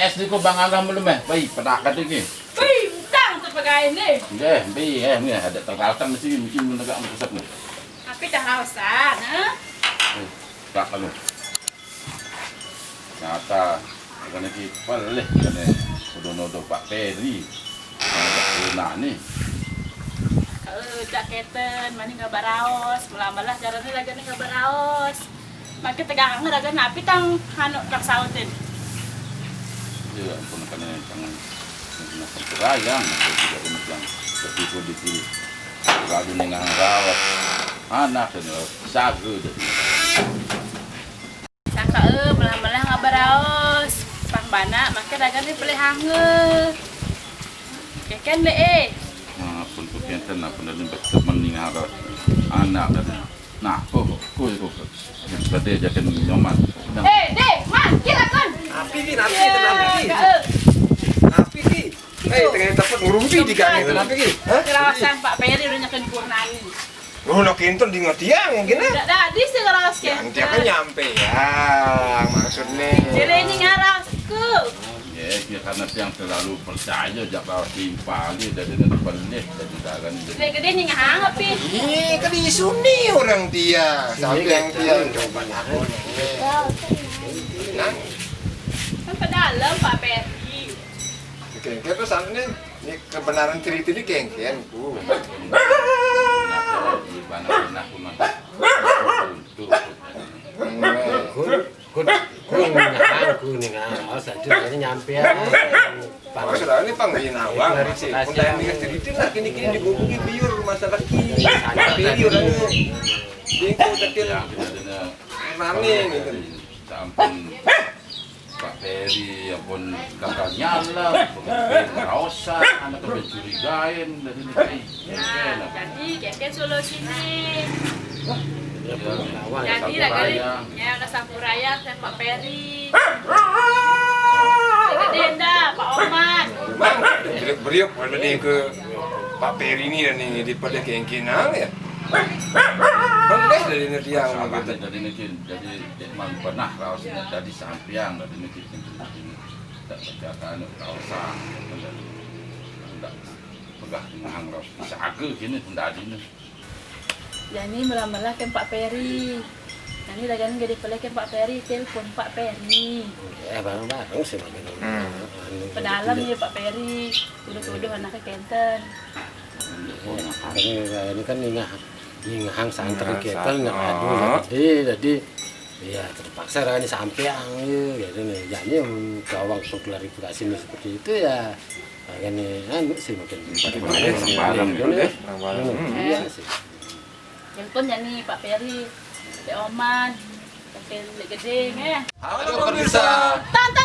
es ni ko bang agam belum bai pedakat iki. Utang terpakai ni. Bai ni ada tergalkan mesti menegak pusat ni. Tapi dah rasa, nah. Tak lalu. Nyata kan iki peleh kan nodo Pak Peri. Nah ni. Jaketan, mana nggak baraos, malah caranya lagi nggak baraos. Makin tegang lagi napi tang hanuk tak sautin. Ya, pun kan yang perayaan, juga umat yang bertipu di sini. Lalu nengang rawat anak dan sagu jadi. Sangka malah nggak baraos, pang bana, makin lagi pilih hangat. Keken deh. Pun kenten apa dan berteman dengan anak dan nah kok berarti jadi nyoman. Dek, man, kira kan? Api ki, tengah dapat ngurumpi di kami itu api ki. Kerawasan Pak Peri udah nyakin purnani. Oh, nak kinton di ngotiang yang gini. Dah, di sih kerawas ke. Yang dia kan nyampe ya, maksudnya. Jadi ini ngarasku. Ya karena yang terlalu percaya jak bawa timpali dari pelih dari dagan jadi. Gede nih ngahang pi. Ih, kan isu nih orang dia. Sampai yang dia coba aku. Nah, Kan ke dalam Pak Peri. kengken tuh sana ini kebenaran cerita ini kengkenku. Di mana pun untuk Ku ningang saja nyampe ya. Oh, sudah ini pangginawa masih. Untuk yang cerita lah kini dihubungi biur masalah ki. Biur orangnya. Bingko kecil rame gitu. Sampun Pak Peri pun kakaknya lah, Rosa, anak mencurigain dari ini. Nah, jadi keken solusinya. Jadi Jadi ya udah sampuraya saya Pak Peri. Gede dah Pak Oman. Bang, beliau pada nih ke Pak Peri ini dan ini di pada kengkenang ya. Boleh dari nanti yang Sahabat gitu. dari ini jadi memang pernah rausnya dari sampiang dari ini tidak percataan rausa tidak pegah dengan raus bisa agak gini tidak ada ini. Jadi malah kan Pak Peri. Nanti lagi gede pelek kan Pak Peri telepon Pak Peri. Bareng-bareng sih makin. Pedalam nih Pak Peri. Tuduh-tuduh anaknya kenten. Ini kan ningang santri kita nggak ada jadi ya terpaksa kan sampeang gitu nih jadi gawang klarifikasi seperti itu ya kan anu sih mungkin iya sih Telepon ya nih Pak Peri. Pak Oman. Pak Peri gede ya. Halo pemirsa. Tante